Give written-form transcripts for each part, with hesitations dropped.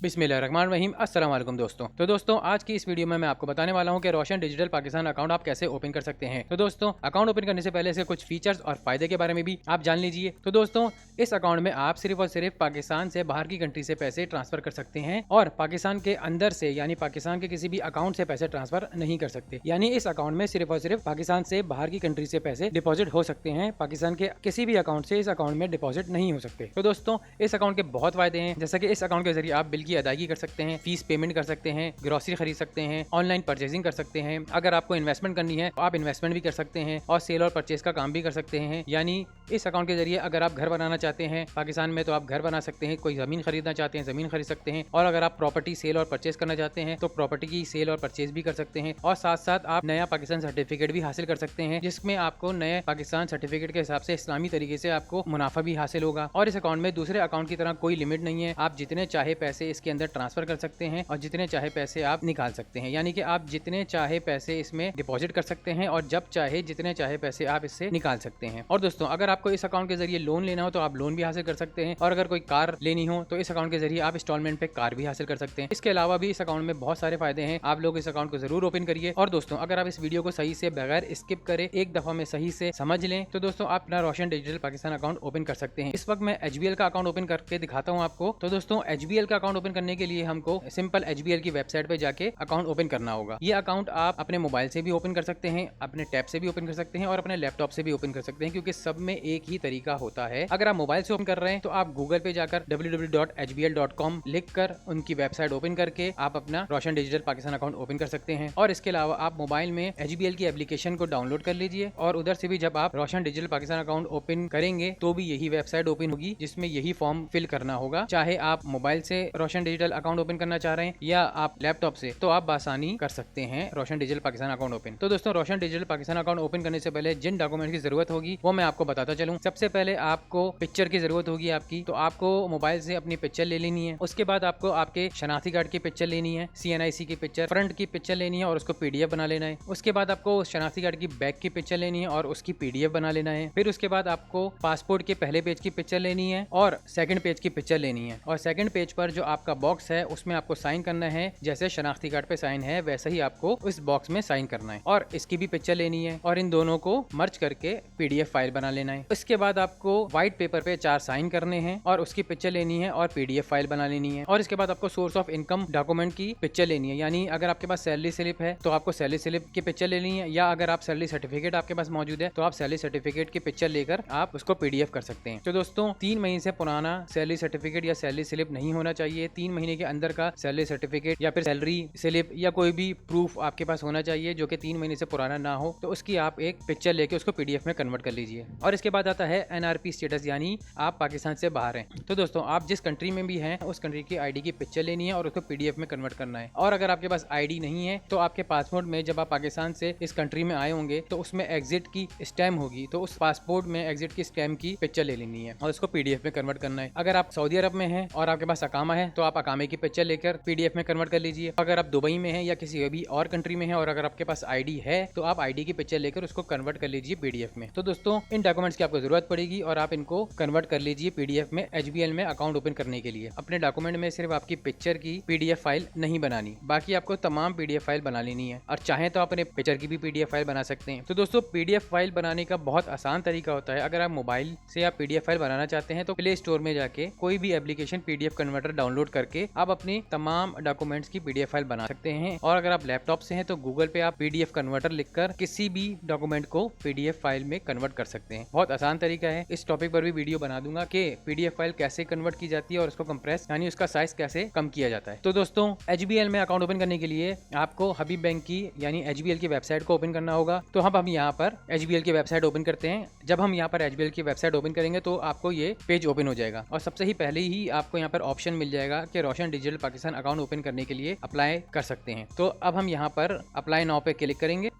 बिस्मिल्लाहिर्रहमानिर्रहीम। अस्सलाम वालेकुम दोस्तों। तो दोस्तों आज की इस वीडियो में मैं आपको बताने वाला हूं कि रोशन डिजिटल पाकिस्तान अकाउंट आप कैसे ओपन कर सकते हैं। तो दोस्तों अकाउंट ओपन करने से पहले इसके कुछ फीचर्स और फायदे के बारे में भी आप जान लीजिए। तो दोस्तों इस अकाउंट में आप सिर्फ और सिर्फ पाकिस्तान से बाहर की कंट्री से पैसे ट्रांसफर कर सकते हैं और पाकिस्तान के अंदर से यानी पाकिस्तान के किसी भी अकाउंट से पैसे ट्रांसफर नहीं कर सकते। यानी इस अकाउंट में सिर्फ और सिर्फ पाकिस्तान से बाहर की कंट्री से पैसे डिपॉजिट हो सकते हैं, पाकिस्तान के किसी भी अकाउंट से इस अकाउंट में डिपॉजिट नहीं हो सकते। तो दोस्तों इस अकाउंट के बहुत फायदे हैं, जैसा कि इस अकाउंट के जरिए आप बिल की अदायगी कर सकते हैं, फीस पेमेंट कर सकते हैं, ग्रोसरी खरीद सकते हैं, ऑनलाइन परचेजिंग कर सकते हैं। अगर आपको इन्वेस्टमेंट करनी है तो आप इन्वेस्टमेंट भी कर सकते हैं और सेल और परचेज का काम भी कर सकते हैं। यानी इस अकाउंट के जरिए अगर आप घर बनाना चाहते हैं पाकिस्तान में तो आप घर बना सकते हैं, कोई जमीन खरीदना चाहते हैं जमीन खरीद सकते हैं, और अगर आप प्रॉपर्टी सेल और परचेज करना चाहते हैं तो प्रॉपर्टी की सेल और परचेज भी कर सकते हैं। और साथ साथ आप नया पाकिस्तान सर्टिफिकेट भी हासिल कर सकते हैं, जिसमें आपको नए पाकिस्तान सर्टिफिकेट के हिसाब से इस्लामी तरीके से आपको मुनाफा भी हासिल होगा। और इस अकाउंट में दूसरे अकाउंट की तरह कोई लिमिट नहीं है, आप जितने चाहे पैसे इसके अंदर ट्रांसफर कर सकते हैं और जितने चाहे पैसे आप निकाल सकते हैं। यानी कि आप जितने चाहे पैसे इसमें डिपॉजिट कर सकते हैं और जब चाहे जितने चाहे पैसे आप इससे निकाल सकते हैं। और दोस्तों अगर आपको इस अकाउंट के जरिए लोन लेना हो तो आप लोन भी हासिल कर सकते हैं, और अगर कोई कार लेनी हो तो इस अकाउंट के जरिए आप इंस्टॉलमेंट पे कार भी हासिल कर सकते हैं। इसके अलावा भी इस अकाउंट में बहुत सारे फायदे हैं, आप लोग इस अकाउंट को जरूर ओपन करिए। और दोस्तों अगर आप इस वीडियो को सही से बगैर स्किप करे एक दफा में सही से समझ लें तो दोस्तों आप अपना रोशन डिजिटल पाकिस्तान अकाउंट ओपन कर सकते हैं। इस वक्त मैं एचबीएल का अकाउंट ओपन करके दिखाता हूँ आपको। तो दोस्तों एचबीएल का अकाउंट ओपन करने के लिए हमको सिंपल एचबीएल की वेबसाइट पे जाके अकाउंट ओपन करना होगा। ये अकाउंट आप अपने मोबाइल से भी ओपन कर सकते हैं, अपने टैब से भी ओपन कर सकते हैं और अपने लैपटॉप से भी ओपन कर सकते हैं, क्योंकि सब में एक ही तरीका होता है। अगर आप मोबाइल से ओपन कर रहे हैं तो आप गूगल पे जाकर www.hbl.com लिखकर उनकी वेबसाइट ओपन करके आप अपना रोशन डिजिटल पाकिस्तान अकाउंट ओपन कर सकते हैं। और इसके अलावा आप मोबाइल में एचबीएल की एप्लीकेशन को डाउनलोड कर लीजिए और उधर से भी जब आप रोशन डिजिटल पाकिस्तान अकाउंट ओपन करेंगे तो भी यही वेबसाइट ओपन होगी जिसमें यही फॉर्म फिल करना होगा। चाहे आप मोबाइल से रोशन डिजिटल अकाउंट ओपन करना चाह रहे हैं या आप लैपटॉप से, तो आप आसानी कर सकते हैं रोशन डिजिटल पाकिस्तान अकाउंट ओपन। तो दोस्तों रोशन डिजिटल पाकिस्तान अकाउंट ओपन करने से पहले जिन डॉक्यूमेंट की जरूरत होगी वो मैं आपको बताता चलूं। सबसे पहले आपको पिक्चर की जरूरत होगी आपकी, तो आपको मोबाइल से अपनी पिक्चर ले लेनी है। उसके बाद आपको आपके शनाख्ती कार्ड की पिक्चर लेनी है, CNIC की पिक्चर फ्रंट की पिक्चर लेनी है और उसको PDF बना लेना है। उसके बाद आपको शनाख्ती कार्ड की बैक की पिक्चर लेनी है और उसकी PDF बना लेना है। फिर उसके बाद आपको पासपोर्ट के पहले पेज की पिक्चर लेनी है और सेकंड पेज की पिक्चर लेनी है। और सेकंड पेज पर जो आपका बॉक्स है उसमें आपको साइन करना है, जैसे शनाख्ती कार्ड पे साइन है वैसे ही आपको इस बॉक्स में साइन करना है और इसकी भी पिक्चर लेनी है और इन दोनों को मर्ज करके PDF फाइल बना लेना है। इसके बाद आपको व्हाइट पेपर पे 4 साइन करने हैं और उसकी पिक्चर लेनी है और PDF फाइल बना लेनी है। और इसके बाद आपको सोर्स ऑफ इनकम डॉक्यूमेंट की पिक्चर लेनी है, यानी अगर आपके पास सैलरी स्लिप है तो आपको सैलरी स्लिप की पिक्चर लेनी है, या अगर आप सैलरी सर्टिफिकेट आपके पास मौजूद है तो आप सैलरी सर्टिफिकेट की पिक्चर लेकर आप उसको PDF कर सकते हैं। तो दोस्तों 3 महीने से पुराना सैलरी सर्टिफिकेट या सैलरी स्लिप नहीं होना चाहिए। 3 महीने के अंदर का सैलरी सर्टिफिकेट या फिर सैलरी स्लिप या कोई भी प्रूफ आपके पास होना चाहिए जो कि 3 महीने से पुराना ना हो, तो उसकी आप एक पिक्चर लेके उसको PDF में कन्वर्ट कर लीजिए। और इसके बाद आता है NRP स्टेटस, यानी आप पाकिस्तान से बाहर हैं। तो दोस्तों आप जिस कंट्री में भी हैं उस कंट्री की ID की पिक्चर लेनी है और उसको PDF में कन्वर्ट करना है। और अगर आपके पास ID नहीं है तो आपके पासपोर्ट में जब आप पाकिस्तान से इस कंट्री में आए होंगे तो उसमें एग्जिट की स्टैम्प होगी, तो उस पासपोर्ट में एग्जिट की स्टैम्प की पिक्चर ले लेनी है और उसको PDF में कन्वर्ट करना है। अगर आप सऊदी अरब में हैं और आपके पास अकामा है तो आप अकामे की पिक्चर लेकर PDF में कन्वर्ट कर लीजिए। अगर आप दुबई में हैं या किसी भी और कंट्री में हैं और अगर आपके पास ID है तो आप ID की पिक्चर लेकर उसको कन्वर्ट कर लीजिए PDF में। तो दोस्तों इन डॉक्यूमेंट्स की आपको जरूरत पड़ेगी और आप इनको कन्वर्ट कर लीजिए PDF में HBL में अकाउंट ओपन करने के लिए। अपने डॉक्यूमेंट में सिर्फ आपकी पिक्चर की PDF फाइल नहीं बनानी, बाकी आपको तमाम PDF फाइल बना लेनी है, और चाहे तो आप अपने पिक्चर की भी PDF फाइल बना सकते हैं। तो दोस्तों PDF फाइल बनाने का बहुत आसान तरीका होता है। अगर आप मोबाइल से आप PDF फाइल बनाना चाहते हैं तो प्ले स्टोर में जाके कोई भी एप्लीकेशन PDF कन्वर्टर डाउनलोड करके आप अपनी तमाम डॉक्यूमेंट्स की PDF फाइल बना सकते हैं। और अगर आप लैपटॉप से हैं तो गूगल पे आप PDF कन्वर्टर लिखकर किसी भी डॉक्यूमेंट को PDF फाइल में कन्वर्ट कर सकते हैं। बहुत आसान तरीका है। इस टॉपिक पर भी वीडियो बना दूंगा कि PDF फाइल कैसे कन्वर्ट की जाती है और उसको कंप्रेस यानी उसका साइज कैसे कम किया जाता है। तो दोस्तों HBL में अकाउंट ओपन करने के लिए आपको हबीब बैंक की यानी HBL की वेबसाइट को ओपन करना होगा। तो हम यहाँ पर HBL की वेबसाइट ओपन करते हैं। जब हम यहाँ पर HBL की वेबसाइट ओपन करेंगे तो आपको ये पेज ओपन हो जाएगा और सबसे ही पहले ही आपको यहाँ पर ऑप्शन मिल जाएगा कि रोशन डिजिटल पाकिस्तान अकाउंट ओपन करने के लिए अप्लाई कर सकते हैं। तो अब हम यहाँ पर अप्लाई नाउ पे क्लिक करेंगे।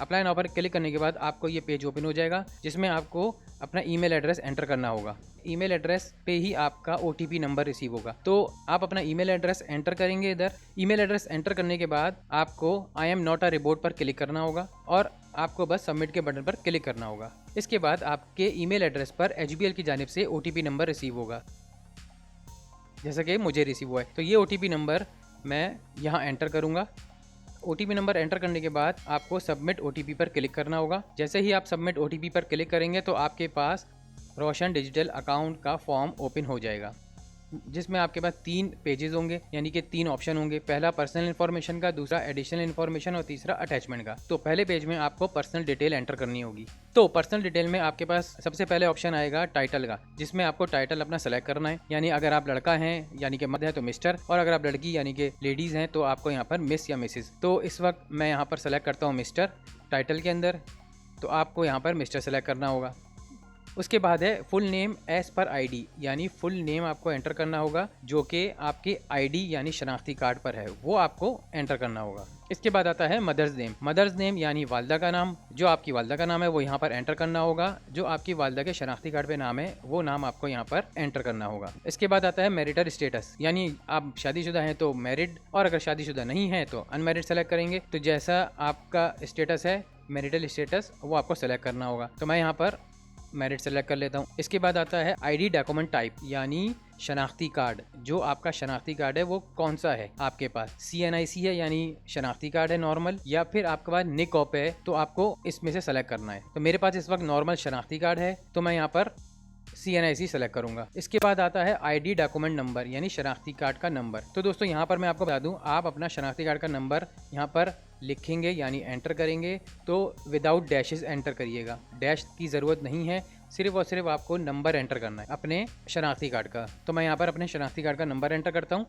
अप्लाई नाउ पर क्लिक करने के बाद आपको ये पेज ओपन हो जाएगा जिसमें आपको अपना ईमेल एड्रेस एंटर करना होगा। ईमेल एड्रेस पे ही आपका OTP नंबर रिसीव होगा, तो आप अपना ईमेल एड्रेस एंटर करेंगे। इधर ईमेल एड्रेस एंटर करने के बाद आपको I am not a robot पर क्लिक करना होगा और आपको बस सबमिट के बटन पर क्लिक करना होगा। इसके बाद आपके ईमेल एड्रेस पर HBL की जानिब से OTP नंबर रिसीव होगा। जैसा कि मुझे रिसीव हुआ है। तो ये OTP नंबर मैं यहाँ एंटर करूँगा। OTP नंबर एंटर करने के बाद आपको सबमिट OTP पर क्लिक करना होगा। जैसे ही आप सबमिट OTP पर क्लिक करेंगे तो आपके पास रोशन डिजिटल अकाउंट का फॉर्म ओपन हो जाएगा, जिसमें आपके पास 3 पेजेस होंगे, यानी कि 3 ऑप्शन होंगे। पहला पर्सनल इन्फॉर्मेशन का, दूसरा एडिशनल इन्फॉर्मेशन और तीसरा अटैचमेंट का। तो पहले पेज में आपको पर्सनल डिटेल एंटर करनी होगी। तो पर्सनल डिटेल में आपके पास सबसे पहले ऑप्शन आएगा टाइटल का, जिसमें आपको टाइटल अपना सेलेक्ट करना है। यानी अगर आप लड़का हैं यानी कि मर्द है तो मिस्टर, और अगर आप लड़की यानी कि लेडीज़ हैं तो आपको यहाँ पर मिस या मिसिस। तो इस वक्त मैं यहाँ पर सेलेक्ट करता हूँ मिस्टर टाइटल के अंदर। तो आपको यहाँ पर मिस्टर सेलेक्ट करना होगा। उसके बाद है full name as per ID, यानी फुल नेम आपको एंटर करना होगा जो कि आपके ID यानी शनाख्ती कार्ड पर है, वो आपको एंटर करना होगा। इसके बाद आता है मदर्स नेम। मदर्स नेम यानी वालदा का नाम, जो आपकी वालदा का नाम है वो यहाँ पर एंटर करना होगा। जो आपकी वालदा के शनाख्ती कार्ड पे नाम है वो नाम आपको यहाँ पर एंटर करना होगा। इसके बाद आता है मैरिटल स्टेटस, यानी आप शादीशुदा हैं तो मैरिड, और अगर शादीशुदा नहीं है तो अनमैरिड सेलेक्ट करेंगे। तो जैसा आपका स्टेटस है मैरिटल स्टेटस वो आपको सेलेक्ट करना होगा। तो मैं यहाँ पर मैरिट सेलेक्ट कर लेता हूँ। इसके बाद आता है ID डॉक्यूमेंट टाइप, यानी शनाख्ती कार्ड। जो आपका शनाख्ती कार्ड है वो कौन सा है आपके पास, CNIC है यानी शनाख्ती कार्ड है नॉर्मल, या फिर आपके पास निकॉप है, तो आपको इसमें से सेलेक्ट करना है। तो मेरे पास इस वक्त नॉर्मल शनाख्ती कार्ड है तो मैं यहाँ पर CNIC सेलेक्ट करूंगा। इसके बाद आता है ID डॉक्यूमेंट नंबर, यानी शनाख्ती कार्ड का नंबर। तो दोस्तों यहाँ पर मैं आपको बता दूं, आप अपना शनाख्ती कार्ड का नंबर यहाँ पर लिखेंगे यानी एंटर करेंगे तो विदाउट डैशेस एंटर करिएगा। डैश की ज़रूरत नहीं है, सिर्फ और सिर्फ आपको नंबर एंटर करना है अपने शनाख्ती कार्ड का। तो मैं यहाँ पर अपने शनाख्ती कार्ड का नंबर एंटर करता हूँ।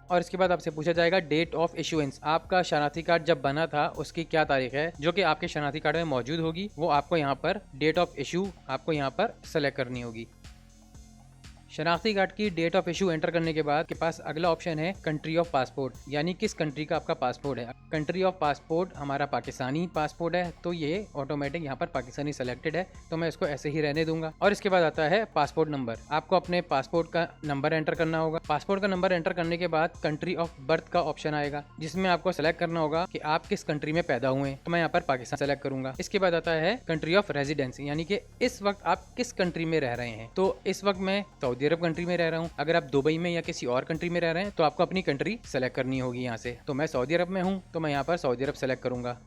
और इसके बाद आपसे पूछा जाएगा डेट ऑफ इशुएंस, आपका शनाख्ती कार्ड जब बना था उसकी क्या तारीख है, जो कि आपके शनाख्ती कार्ड में मौजूद होगी। वो आपको यहाँ पर डेट ऑफ इशू आपको यहाँ पर सेलेक्ट करनी होगी। शनाख्ती कार्ड की डेट ऑफ इशू एंटर करने के बाद के पास अगला ऑप्शन है कंट्री ऑफ पासपोर्ट, यानी किस कंट्री का आपका पासपोर्ट है। कंट्री ऑफ पासपोर्ट हमारा पाकिस्तानी पासपोर्ट है, तो ये ऑटोमेटिक यहाँ पर पाकिस्तानी सेलेक्टेड है, तो मैं इसको ऐसे ही रहने दूंगा। और इसके बाद आता है पासपोर्ट नंबर, आपको अपने पासपोर्ट का नंबर एंटर करना होगा। पासपोर्ट का नंबर एंटर करने के बाद कंट्री ऑफ बर्थ का ऑप्शन आएगा, जिसमें आपको सेलेक्ट करना होगा कि आप किस कंट्री में पैदा हुए हैं। तो मैं यहाँ पर पाकिस्तान सेलेक्ट करूंगा। इसके बाद आता है कंट्री ऑफ रेजिडेंस, यानी कि इस वक्त आप किस कंट्री में रह रहे हैं। तो इस वक्त मैं सऊदी अरब कंट्री में रह रहा हूँ। अगर आप दुबई में या किसी और कंट्री में रह रहे हैं तो आपको अपनी कंट्री सेलेक्ट करनी होगी यहाँ से। तो मैं सऊदी अरब में हूँ तो मैं यहाँ पर सऊदी अरब सेलेक्ट करूंगा।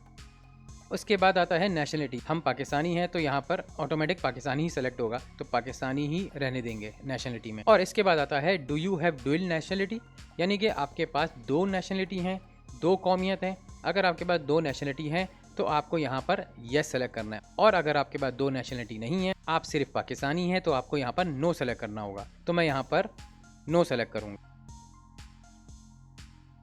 उसके बाद आता है नेशनलिटी, हम पाकिस्तानी हैं तो यहाँ पर ऑटोमेटिक पाकिस्तानी ही सेलेक्ट होगा, तो पाकिस्तानी ही रहने देंगे नेशनलिटी में। और इसके बाद आता है do you have dual nationality, यानी कि आपके पास 2 नेशनलिटी हैं, 2 कौमियत हैं। अगर आपके पास 2 नेशनलिटी हैं तो आपको यहाँ पर यस सेलेक्ट करना है, और अगर आपके पास 2 नेशनलिटी नहीं है, आप सिर्फ पाकिस्तानी हैं, तो आपको यहाँ पर नो सेलेक्ट करना होगा। तो मैं यहाँ पर नो सेलेक्ट करूँगा।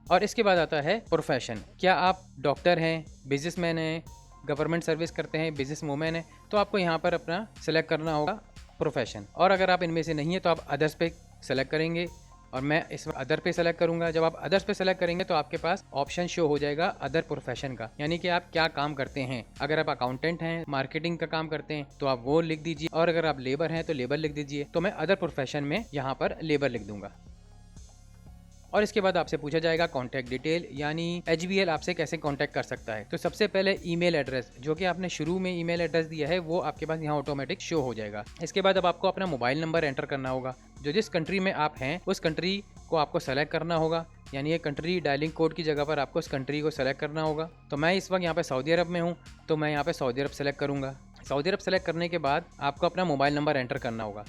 और इसके बाद आता है प्रोफेशन, क्या आप डॉक्टर हैं, बिजनेसमैन हैं, गवर्नमेंट सर्विस करते हैं, बिजनेस वूमेन है, तो आपको यहाँ पर अपना सेलेक्ट करना होगा प्रोफेशन। और अगर आप इनमें से नहीं है तो आप अदर्स पे सेलेक्ट करेंगे, और मैं इस अदर पे सेलेक्ट करूंगा। जब आप अदर्स पे सेलेक्ट करेंगे तो आपके पास ऑप्शन शो हो जाएगा अदर प्रोफेशन का, यानी कि आप क्या काम करते हैं। अगर आप अकाउंटेंट हैं, मार्केटिंग का काम करते हैं तो आप वो लिख दीजिए, और अगर आप लेबर हैं तो लेबर लिख दीजिए। तो मैं अदर प्रोफेशन में यहाँ पर लेबर लिख दूंगा। और इसके बाद आपसे पूछा जाएगा कॉन्टैक्ट डिटेल, यानी HBL आपसे कैसे कॉन्टैक्ट कर सकता है। तो सबसे पहले ईमेल एड्रेस, जो कि आपने शुरू में ईमेल एड्रेस दिया है वो आपके पास यहाँ ऑटोमेटिक शो हो जाएगा। इसके बाद अब आपको अपना मोबाइल नंबर एंटर करना होगा। जो जिस कंट्री में आप हैं उस कंट्री को आपको सेलेक्ट करना होगा, यानी ये कंट्री डायलिंग कोड की जगह पर आपको उस कंट्री को सेलेक्ट करना होगा। तो मैं इस वक्त यहाँ पे सऊदी अरब में हूँ तो मैं यहाँ पे सऊदी अरब सेलेक्ट करूँगा। सऊदी अरब सेलेक्ट करने के बाद आपको अपना मोबाइल नंबर एंटर करना होगा,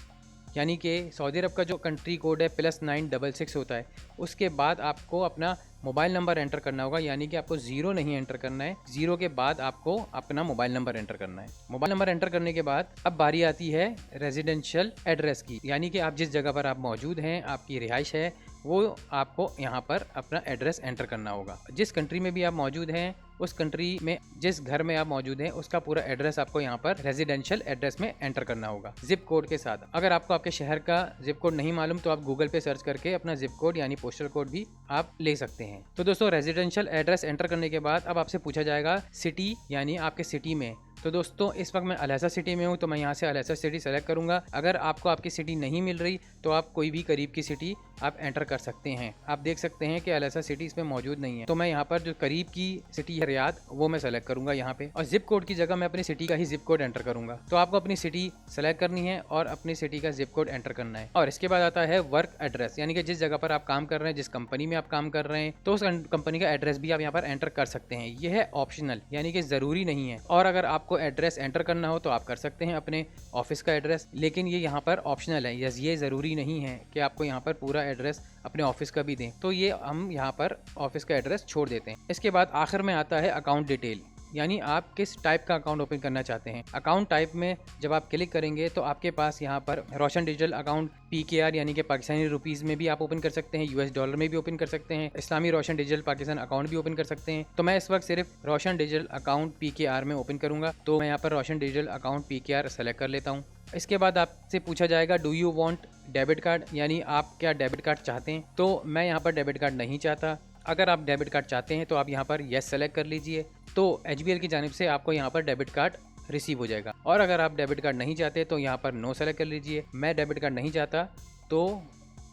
यानी कि सऊदी अरब का जो कंट्री कोड है +966 होता है। उसके बाद आपको अपना मोबाइल नंबर एंटर करना होगा, यानी कि आपको 0 नहीं एंटर करना है, 0 के बाद आपको अपना मोबाइल नंबर एंटर करना है। मोबाइल नंबर एंटर करने के बाद अब बारी आती है रेजिडेंशियल एड्रेस की, यानी कि आप जिस जगह पर आप मौजूद हैं, आपकी रिहाइश है, वो आपको यहाँ पर अपना एड्रेस एंटर करना होगा। जिस कंट्री में भी आप मौजूद हैं उस कंट्री में जिस घर में आप मौजूद हैं उसका पूरा एड्रेस आपको यहाँ पर रेजिडेंशियल एड्रेस में एंटर करना होगा, जिप कोड के साथ। अगर आपको आपके शहर का जिप कोड नहीं मालूम तो आप गूगल पे सर्च करके अपना जिप कोड यानी पोस्टल कोड भी आप ले सकते हैं। तो दोस्तों रेजिडेंशियल एड्रेस एंटर करने के बाद अब आपसे पूछा जाएगा सिटी, यानी आपके सिटी में। तो दोस्तों इस वक्त मैं अलहसा सिटी में हूँ, तो मैं यहाँ से अलहसा सिटी सेलेक्ट करूँगा। अगर आपको आपकी सिटी नहीं मिल रही तो आप कोई भी करीब की सिटी आप एंटर कर सकते हैं। आप देख सकते हैं कि अलहसा सिटी इसमें मौजूद नहीं है, तो मैं यहाँ पर जो करीब की सिटी है रियाद, वो मैं सेलेक्ट करूँगा यहाँ पे। और जिप कोड की जगह मैं अपनी सिटी का ही जिप कोड एंटर करूँगा। तो आपको अपनी सिटी सेलेक्ट करनी है और अपनी सिटी का जिप कोड एंटर करना है। और इसके बाद आता है वर्क एड्रेस, यानी कि जिस जगह पर आप काम कर रहे हैं, जिस कंपनी में आप काम कर रहे हैं, तो उस कंपनी का एड्रेस भी आप यहाँ पर एंटर कर सकते हैं। यह है ऑप्शनल, यानी कि ज़रूरी नहीं है। और अगर आपको एड्रेस एंटर करना हो तो आप कर सकते हैं अपने ऑफिस का एड्रेस, लेकिन ये यहाँ पर ऑप्शनल है। ये ज़रूरी नहीं है कि आपको यहाँ पर पूरा एड्रेस अपने ऑफिस का भी दें, तो ये हम यहाँ पर ऑफिस का एड्रेस छोड़ देते हैं। इसके बाद आखिर में आता है अकाउंट डिटेल, यानी आप किस टाइप का अकाउंट ओपन करना चाहते हैं। अकाउंट टाइप में जब आप क्लिक करेंगे तो आपके पास यहाँ पर रोशन डिजिटल अकाउंट PKR यानी कि पाकिस्तानी रुपीज़ में भी आप ओपन कर सकते हैं, US डॉलर में भी ओपन कर सकते हैं, इस्लामी रोशन डिजिटल पाकिस्तान अकाउंट भी ओपन कर सकते हैं। तो मैं इस वक्त सिर्फ रोशन डिजिटल अकाउंट PKR में ओपन करूँगा, तो मैं यहाँ पर रोशन डिजिटल अकाउंट PKR सेलेक्ट कर लेता हूँ। इसके बाद आपसे पूछा जाएगा do you want debit card, यानी आप क्या डेबिट कार्ड चाहते हैं। तो मैं यहाँ पर डेबिट कार्ड नहीं चाहता। अगर आप डेबिट कार्ड चाहते हैं तो आप यहाँ पर येस सेलेक्ट कर लीजिए, तो HBL की जानिब से आपको यहाँ पर डेबिट कार्ड रिसीव हो जाएगा। और अगर आप डेबिट कार्ड नहीं चाहते तो यहाँ पर नो सेलेक्ट कर लीजिए। मैं डेबिट कार्ड नहीं चाहता तो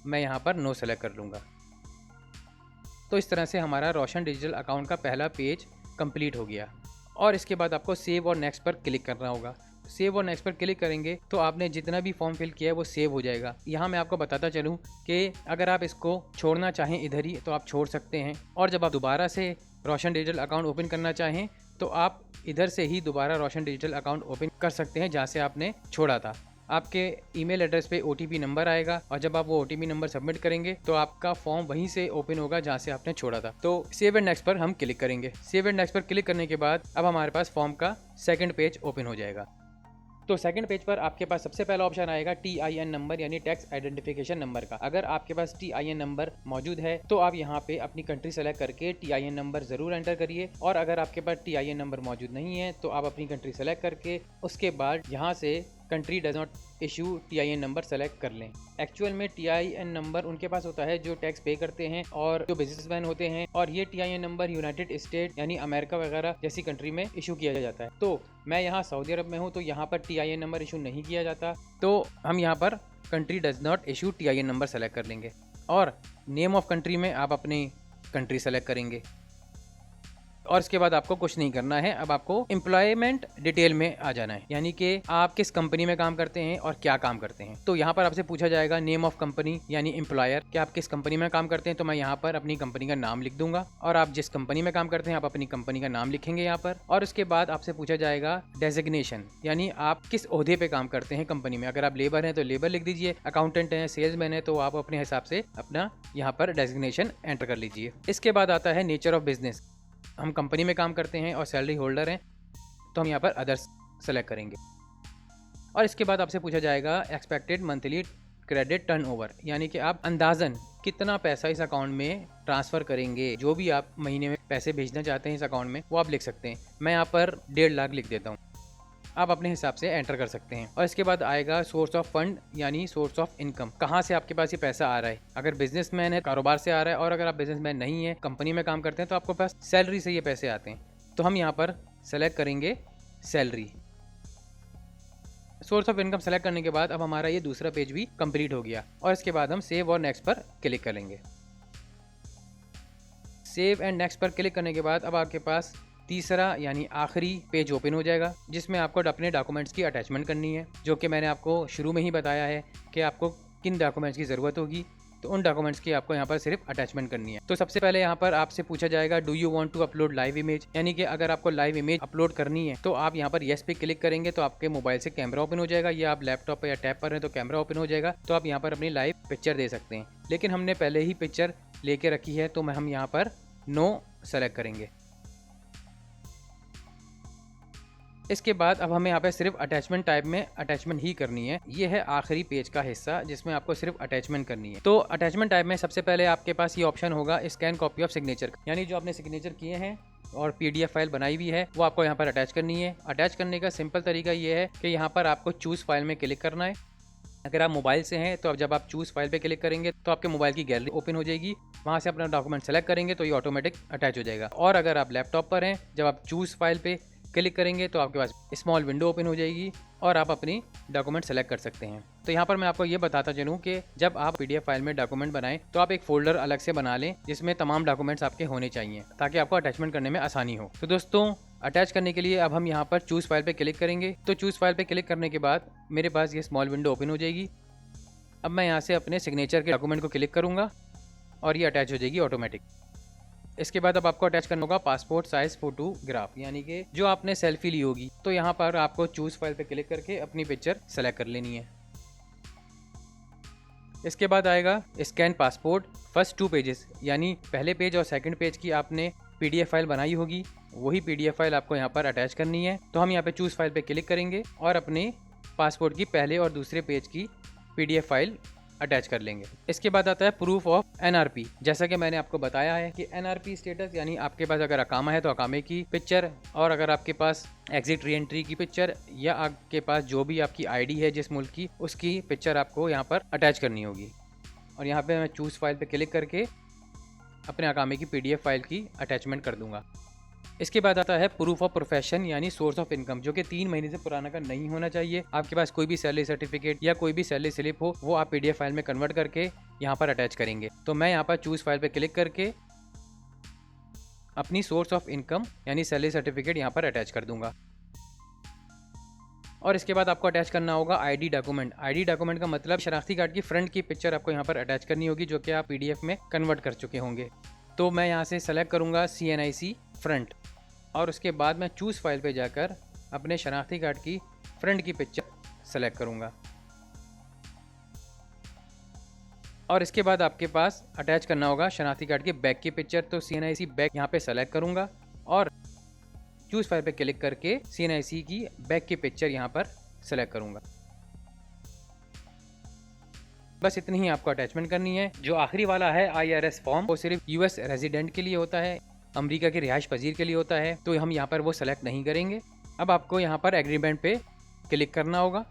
मैं यहाँ पर नो सेलेक्ट कर लूँगा। तो इस तरह से हमारा रोशन डिजिटल अकाउंट का पहला पेज कंप्लीट हो गया। और इसके बाद आपको सेव और नेक्स्ट पर क्लिक करना होगा। सेव और नेक्स्ट पर क्लिक करेंगे तो आपने जितना भी फॉर्म फिल किया है वो सेव हो जाएगा। यहाँ मैं आपको बताता चलूँ कि अगर आप इसको छोड़ना चाहें इधर ही तो आप छोड़ सकते हैं, और जब आप दोबारा से रोशन डिजिटल अकाउंट ओपन करना चाहें तो आप इधर से ही दोबारा रोशन डिजिटल अकाउंट ओपन कर सकते हैं जहाँ से आपने छोड़ा था। आपके ईमेल एड्रेस पे OTP नंबर आएगा, और जब आप वो OTP नंबर सबमिट करेंगे तो आपका फॉर्म वहीं से ओपन होगा जहाँ से आपने छोड़ा था। तो सेव एंड नेक्स्ट पर हम क्लिक करेंगे। सेव एंड नेक्स्ट पर क्लिक करने के बाद अब हमारे पास फॉर्म का सेकंड पेज ओपन हो जाएगा। तो सेकंड पेज पर आपके पास सबसे पहला ऑप्शन आएगा TIN नंबर, यानी टैक्स आइडेंटिफिकेशन नंबर का। अगर आपके पास TIN नंबर मौजूद है तो आप यहाँ पे अपनी कंट्री सेलेक्ट करके TIN नंबर ज़रूर एंटर करिए। और अगर आपके पास TIN नंबर मौजूद नहीं है तो आप अपनी कंट्री सेलेक्ट करके उसके बाद यहाँ से country does not issue TIN number select कर लें। एक्चुअल में TIN नंबर उनके पास होता है जो टैक्स पे करते हैं और जो बिजनेसमैन होते हैं, और ये TIN नंबर यूनाइटेड स्टेट यानी अमेरिका वगैरह जैसी कंट्री में इशू किया जाता है। तो मैं यहाँ सऊदी अरब में हूँ तो यहाँ पर TIN नंबर इशू नहीं किया जाता, तो हम यहाँ पर country does not issue TIN number select कर लेंगे। और नेम ऑफ कंट्री में आप अपनी कंट्री सेलेक्ट करेंगे, और इसके बाद आपको कुछ नहीं करना है। अब आपको एम्प्लॉयमेंट डिटेल में आ जाना है, यानी कि आप किस कंपनी में काम करते हैं और क्या काम करते हैं। तो यहाँ पर आपसे पूछा जाएगा नेम ऑफ कंपनी यानी एम्प्लॉयर, कि आप किस कंपनी में काम करते हैं। तो मैं यहाँ पर अपनी कंपनी का नाम लिख दूंगा, और आप जिस कंपनी में काम करते हैं आप अपनी कंपनी का नाम लिखेंगे यहाँ पर। और उसके बाद आपसे पूछा जाएगा डेजिग्नेशन, यानी आप किस ओहदे पे काम करते हैं कंपनी में। अगर आप लेबर हैं तो लेबर लिख दीजिए, अकाउंटेंट हैं, सेल्समैन है तो आप अपने हिसाब से अपना यहाँ पर डेजिग्नेशन एंटर कर लीजिए। इसके बाद आता है नेचर ऑफ बिजनेस, हम कंपनी में काम करते हैं और सैलरी होल्डर हैं तो हम यहाँ पर अदर्स सेलेक्ट करेंगे। और इसके बाद आपसे पूछा जाएगा एक्सपेक्टेड मंथली क्रेडिट टर्नओवर, यानी कि आप अंदाजन कितना पैसा इस अकाउंट में ट्रांसफ़र करेंगे। जो भी आप महीने में पैसे भेजना चाहते हैं इस अकाउंट में वो आप लिख सकते हैं। मैं यहाँ पर 1.5 लाख लिख देता हूँ, आप अपने हिसाब से एंटर कर सकते हैं। और इसके बाद आएगा सोर्स ऑफ फंड, यानी सोर्स ऑफ इनकम, कहाँ से आपके पास ये पैसा आ रहा है। अगर बिजनेसमैन है कारोबार से आ रहा है, और अगर आप बिजनेसमैन नहीं है कंपनी में काम करते हैं तो आपके पास सैलरी से ये पैसे आते हैं। तो हम यहाँ पर सेलेक्ट करेंगे salary. Source of income select करने के बाद अब हमारा ये दूसरा पेज भी कंप्लीट हो गया, और इसके बाद हम सेव और नेक्स्ट पर क्लिक करेंगे। सेव एंड नेक्स्ट पर क्लिक करने के बाद अब आपके पास तीसरा यानी आखिरी पेज ओपन हो जाएगा, जिसमें आपको अपने डॉक्यूमेंट्स की अटैचमेंट करनी है, जो कि मैंने आपको शुरू में ही बताया है कि आपको किन डॉक्यूमेंट्स की ज़रूरत होगी। तो उन डॉक्यूमेंट्स की आपको यहाँ पर सिर्फ अटैचमेंट करनी है। तो सबसे पहले यहाँ पर आपसे पूछा जाएगा do you want to upload live image, यानी कि अगर आपको लाइव इमेज अपलोड करनी है तो आप यहाँ पर येस पे क्लिक करेंगे तो आपके मोबाइल से कैमरा ओपन हो जाएगा, या आप लैपटॉप पर या टैब पर हैं तो कैमरा ओपन हो जाएगा, तो आप यहाँ पर अपनी लाइव पिक्चर दे सकते हैं। लेकिन हमने पहले ही पिक्चर लेके रखी है तो हम यहाँ पर नो सेलेक्ट करेंगे। इसके बाद अब हमें यहाँ पे सिर्फ अटैचमेंट टाइप में अटैचमेंट ही करनी है। ये है आखिरी पेज का हिस्सा जिसमें आपको सिर्फ अटैचमेंट करनी है। तो अटैचमेंट टाइप में सबसे पहले आपके पास ये ऑप्शन होगा स्कैन कॉपी ऑफ सिग्नेचर, यानी जो आपने सिग्नेचर किए हैं और PDF फाइल बनाई हुई है वो आपको यहाँ पर अटैच करनी है। अटैच करने का सिंपल तरीका ये है कि यहाँ पर आपको चूज़ फाइल में क्लिक करना है। अगर आप मोबाइल से हैं तो अब जब आप चूज़ फाइल पे क्लिक करेंगे तो आपके मोबाइल की गैलरी ओपन हो जाएगी, वहाँ से अपना डॉक्यूमेंट सेलेक्ट करेंगे तो ये ऑटोमेटिक अटैच हो जाएगा। और अगर आप लैपटॉप पर हैं, जब आप चूज़ फाइल पे क्लिक करेंगे तो आपके पास स्मॉल विंडो ओपन हो जाएगी और आप अपनी डॉक्यूमेंट सेलेक्ट कर सकते हैं। तो यहाँ पर मैं आपको ये बताता चलूँ कि जब आप PDF फाइल में डॉक्यूमेंट बनाएं तो आप एक फोल्डर अलग से बना लें जिसमें तमाम डॉक्यूमेंट्स आपके होने चाहिए ताकि आपको अटैचमेंट करने में आसानी हो। तो दोस्तों अटैच करने के लिए अब हम यहाँ पर चूज़ फाइल पे क्लिक करेंगे। तो चूज़ फाइल पे क्लिक करने के बाद मेरे पास ये स्मॉल विंडो ओपन हो जाएगी। अब मैं यहाँ से अपने सिग्नेचर के डॉक्यूमेंट को क्लिक करूँगा और ये अटैच हो जाएगी ऑटोमेटिक। इसके बाद अब आपको अटैच करना होगा पासपोर्ट साइज फोटोग्राफ, यानी कि जो आपने सेल्फी ली होगी। तो यहाँ पर आपको चूज़ फाइल पे क्लिक करके अपनी पिक्चर सेलेक्ट कर लेनी है। इसके बाद आएगा स्कैन पासपोर्ट फर्स्ट 2 पेजेस, यानी पहले पेज और सेकंड पेज की आपने PDF फाइल बनाई होगी, वही PDF फाइल आपको यहाँ पर अटैच करनी है। तो हम यहाँ पे चूज़ फाइल पे क्लिक करेंगे और अपने पासपोर्ट की पहले और दूसरे पेज की PDF फाइल अटैच कर लेंगे। इसके बाद आता है प्रूफ ऑफ NRP। जैसा कि मैंने आपको बताया है कि NRP स्टेटस यानी आपके पास अगर अकामा है तो अकामे की पिक्चर, और अगर आपके पास एग्जिट री एंट्री की पिक्चर या आपके पास जो भी आपकी ID है जिस मुल्क की, उसकी पिक्चर आपको यहाँ पर अटैच करनी होगी। और यहाँ पे मैं चूज़ फाइल पे क्लिक करके अपने अकामे की PDF फाइल की अटैचमेंट कर दूंगा। इसके बाद आता है प्रूफ ऑफ प्रोफेशन यानी सोर्स ऑफ इनकम, जो कि 3 महीने से पुराना का नहीं होना चाहिए। आपके पास कोई भी सैलरी सर्टिफिकेट या कोई भी सैलरी स्लिप हो वो आप PDF फाइल में कन्वर्ट करके यहाँ पर अटैच करेंगे। तो मैं यहाँ पर चूज़ फाइल पे क्लिक करके अपनी सोर्स ऑफ इनकम यानी सैलरी सर्टिफिकेट यहाँ पर अटैच कर दूंगा। और इसके बाद आपको अटैच करना होगा ID डॉक्यूमेंट। ID डॉक्यूमेंट का मतलब शनाख्ती कार्ड की फ्रंट की पिक्चर आपको यहाँ पर अटैच करनी होगी, जो कि आप PDF में कन्वर्ट कर चुके होंगे। तो मैं यहाँ से सेलेक्ट करूँगा CNIC फ्रंट और उसके बाद मैं चूज़ फाइल पे जाकर अपने शनाख्ती कार्ड की फ्रंट की पिक्चर सेलेक्ट करूँगा। और इसके बाद आपके पास अटैच करना होगा शनाख्ती कार्ड के बैक की पिक्चर। तो CNIC बैक यहाँ पे सेलेक्ट करूँगा और चूज़ फाइल पे क्लिक करके CNIC की बैक की पिक्चर यहाँ पर सेलेक्ट करूँगा। बस इतनी ही आपको अटैचमेंट करनी है। जो आखिरी वाला है IRS फॉर्म, वो सिर्फ US रेजिडेंट के लिए होता है, अमेरिका के रिहाइश पजीर के लिए होता है, तो हम यहाँ पर वो सेलेक्ट नहीं करेंगे। अब आपको यहाँ पर एग्रीमेंट पे क्लिक करना होगा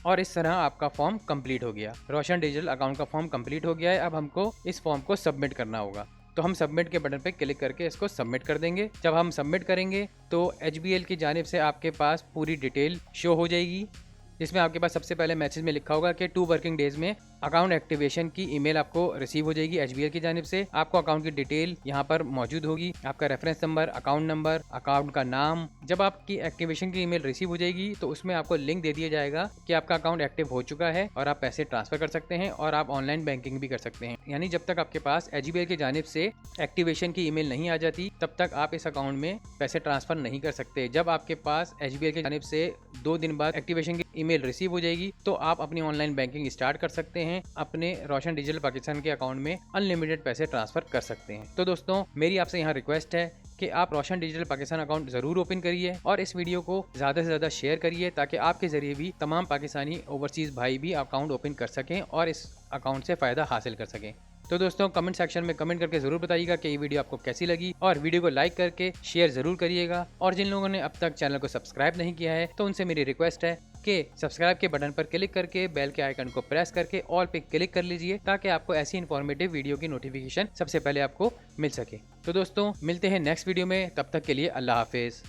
और इस तरह आपका फॉर्म कंप्लीट हो गया। रोशन डिजिटल अकाउंट का फॉर्म कंप्लीट हो गया है। अब हमको इस फॉर्म को सबमिट करना होगा, तो हम सबमिट के बटन पे क्लिक करके इसको सबमिट कर देंगे। जब हम सबमिट करेंगे तो HBL की जानिब से आपके पास पूरी डिटेल शो हो जाएगी, जिसमें आपके पास सबसे पहले मैसेज में लिखा होगा कि 2 वर्किंग डेज में अकाउंट एक्टिवेशन की ईमेल आपको रिसीव हो जाएगी HBL की जानिब से। आपको अकाउंट की डिटेल यहाँ पर मौजूद होगी, आपका रेफरेंस नंबर, अकाउंट का नाम। जब आपकी एक्टिवेशन की ईमेल रिसीव हो जाएगी तो उसमें आपको लिंक दे दिया जाएगा कि आपका अकाउंट एक्टिव हो चुका है और आप पैसे ट्रांसफर कर सकते हैं और आप ऑनलाइन बैंकिंग भी कर सकते हैं। यानी जब तक आपके पास HBL की जानिब से एक्टिवेशन की ईमेल नहीं आ जाती तब तक आप इस अकाउंट में पैसे ट्रांसफर नहीं कर सकते। जब आपके पास HBL की जानिब से 2 दिन बाद एक्टिवेशन की ईमेल रिसीव हो जाएगी तो आप अपनी ऑनलाइन बैंकिंग स्टार्ट कर सकते हैं, अपने रोशन डिजिटल पाकिस्तान के अकाउंट में अनलिमिटेड पैसे ट्रांसफर कर सकते हैं। तो दोस्तों मेरी आपसे यहाँ रिक्वेस्ट है कि आप रोशन डिजिटल पाकिस्तान अकाउंट जरूर ओपन करिए और इस वीडियो को ज़्यादा से ज़्यादा शेयर करिए ताकि आपके ज़रिए भी तमाम पाकिस्तानी ओवरसीज़ भाई भी अकाउंट ओपन कर सकें और इस अकाउंट से फ़ायदा हासिल कर सकें। तो दोस्तों कमेंट सेक्शन में कमेंट करके ज़रूर बताइएगा कि ये वीडियो आपको कैसी लगी और वीडियो को लाइक करके शेयर ज़रूर करिएगा। और जिन लोगों ने अब तक चैनल को सब्सक्राइब नहीं किया है तो उनसे मेरी रिक्वेस्ट है कि सब्सक्राइब के बटन पर क्लिक करके बेल के आइकन को प्रेस करके ऑल पे क्लिक कर लीजिए ताकि आपको ऐसी इन्फॉर्मेटिव वीडियो की नोटिफिकेशन सबसे पहले आपको मिल सके। तो दोस्तों मिलते हैं नेक्स्ट वीडियो में, तब तक के लिए अल्लाह हाफिज़।